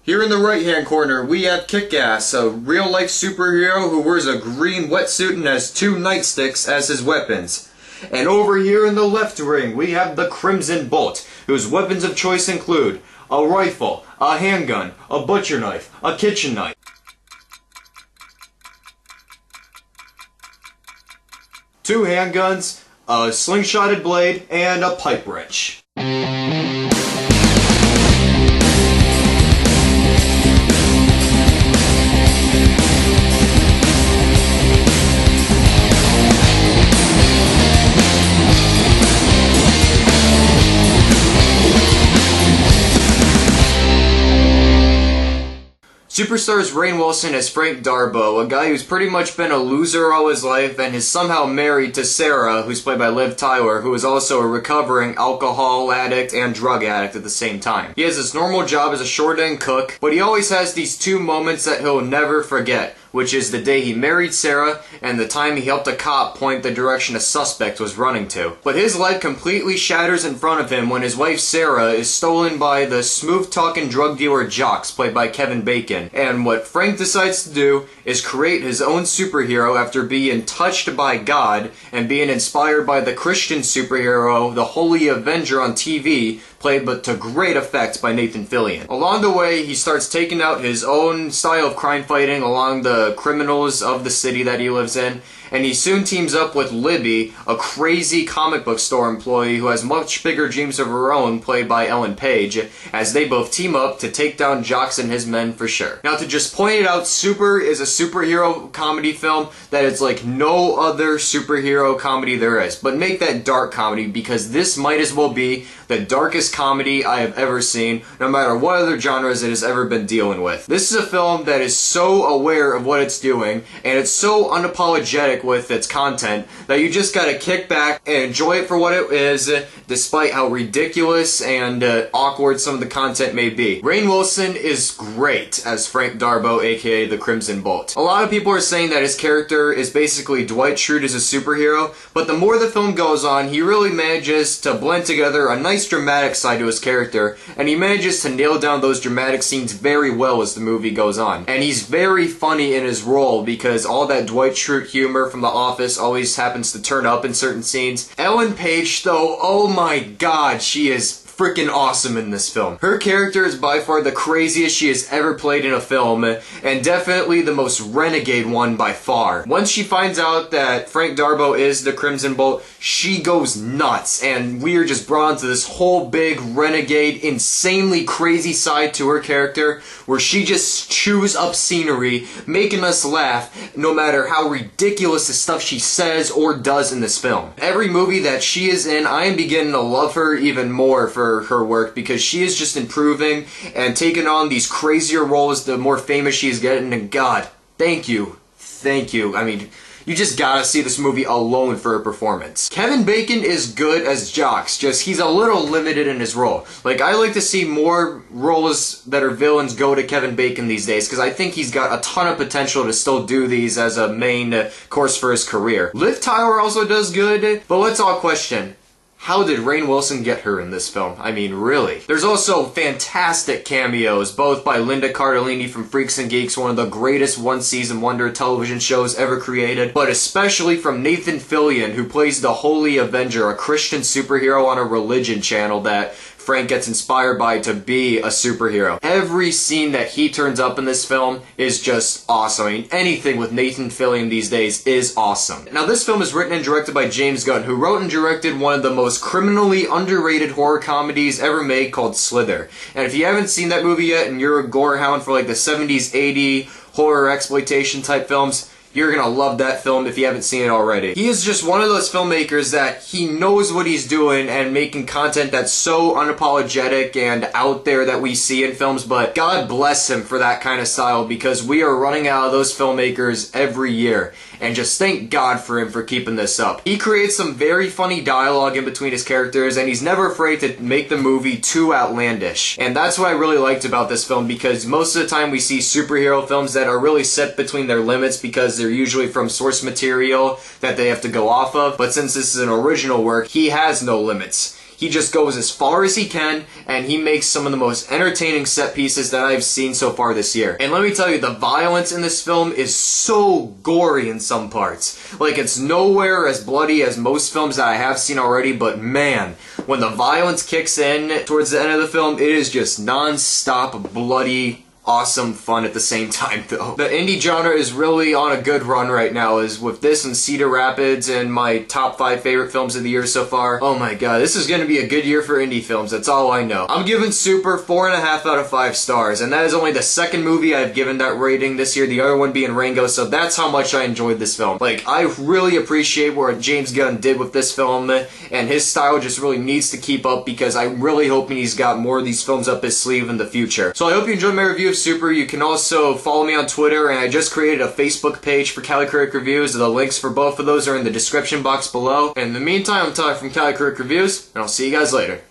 Here in the right-hand corner, we have Kick-Ass, a real-life superhero who wears a green wetsuit and has 2 nightsticks as his weapons. And over here in the left ring, we have the Crimson Bolt, whose weapons of choice include a rifle, a handgun, a butcher knife, a kitchen knife, 2 handguns, a slingshotted blade, and a pipe wrench. Superstars Rainn Wilson as Frank Darbo, a guy who's pretty much been a loser all his life and is somehow married to Sarah, who's played by Liv Tyler, who is also a recovering alcohol addict and drug addict at the same time. He has his normal job as a short-end cook, but he always has these 2 moments that he'll never forget, which is the day he married Sarah and the time he helped a cop point the direction a suspect was running to. But his life completely shatters in front of him when his wife Sarah is stolen by the smooth-talking drug dealer Jocks, played by Kevin Bacon. And what Frank decides to do is create his own superhero after being touched by God and being inspired by the Christian superhero, the Holy Avenger on TV, played but to great effect by Nathan Fillion. Along the way, he starts taking out his own style of crime fighting along the criminals of the city that he lives in, and he soon teams up with Libby, a crazy comic book store employee who has much bigger dreams of her own, played by Ellen Page, as they both team up to take down Jocks and his men for sure. Now, to just point it out, Super is a superhero comedy film that is like no other superhero comedy there is, but make that dark comedy, because this might as well be the darkest comedy I have ever seen, no matter what other genres it has ever been dealing with. This is a film that is so aware of what it's doing, and it's so unapologetic with its content, that you just gotta kick back and enjoy it for what it is, despite how ridiculous and awkward some of the content may be. Rainn Wilson is great as Frank Darbo, aka the Crimson Bolt. A lot of people are saying that his character is basically Dwight Schrute as a superhero, but the more the film goes on, he really manages to blend together a nice dramatic side to his character, and he manages to nail down those dramatic scenes very well as the movie goes on. And he's very funny in his role, because all that Dwight Schrute humor from The Office always happens to turn up in certain scenes. Ellen Page, though, oh my god, she is freaking awesome in this film. Her character is by far the craziest she has ever played in a film, and definitely the most renegade one by far. Once she finds out that Frank Darbo is the Crimson Bolt, she goes nuts, and we are just brought into this whole big renegade, insanely crazy side to her character, where she just chews up scenery, making us laugh, no matter how ridiculous the stuff she says or does in this film. Every movie that she is in, I am beginning to love her even more for her work, because she is just improving and taking on these crazier roles the more famous she is getting, and God, thank you. I mean, you just gotta see this movie alone for her performance. Kevin Bacon is good as Jocks, just he's a little limited in his role. Like, I like to see more roles that are villains go to Kevin Bacon these days, because I think he's got a ton of potential to still do these as a main course for his career. Liv Tyler also does good, but let's all question, how did Rainn Wilson get her in this film? I mean, really. There's also fantastic cameos, both by Linda Cardellini from Freaks and Geeks, one of the greatest one-season wonder television shows ever created, but especially from Nathan Fillion, who plays the Holy Avenger, a Christian superhero on a religion channel that Frank gets inspired by to be a superhero. Every scene that he turns up in this film is just awesome. I mean, anything with Nathan Fillion these days is awesome. Now, this film is written and directed by James Gunn, who wrote and directed one of the most criminally underrated horror comedies ever made called Slither. And if you haven't seen that movie yet and you're a gore hound for like the 70s, 80s horror exploitation type films, you're gonna love that film if you haven't seen it already. He is just one of those filmmakers that he knows what he's doing and making content that's so unapologetic and out there that we see in films, but God bless him for that kind of style, because we are running out of those filmmakers every year. And just thank God for him for keeping this up. He creates some very funny dialogue in between his characters, and he's never afraid to make the movie too outlandish. And that's what I really liked about this film, because most of the time we see superhero films that are really set between their limits because they're usually from source material that they have to go off of. But since this is an original work, he has no limits. He just goes as far as he can, and he makes some of the most entertaining set pieces that I've seen so far this year. And let me tell you, the violence in this film is so gory in some parts. Like, it's nowhere as bloody as most films that I have seen already, but man, when the violence kicks in towards the end of the film, it is just non-stop bloody, awesome fun at the same time, though. The indie genre is really on a good run right now, as with this and Cedar Rapids and my top 5 favorite films of the year so far. Oh my god, this is gonna be a good year for indie films, that's all I know. I'm giving Super 4.5 out of 5 stars, and that is only the second movie I've given that rating this year, the other one being Rango, so that's how much I enjoyed this film. Like, I really appreciate what James Gunn did with this film, and his style just really needs to keep up, because I'm really hoping he's got more of these films up his sleeve in the future. So I hope you enjoyed my review of Super. You can also follow me on Twitter, and I just created a Facebook page for Cali Critic Reviews. The links for both of those are in the description box below. And in the meantime, I'm Tyler from Cali Critic Reviews, and I'll see you guys later.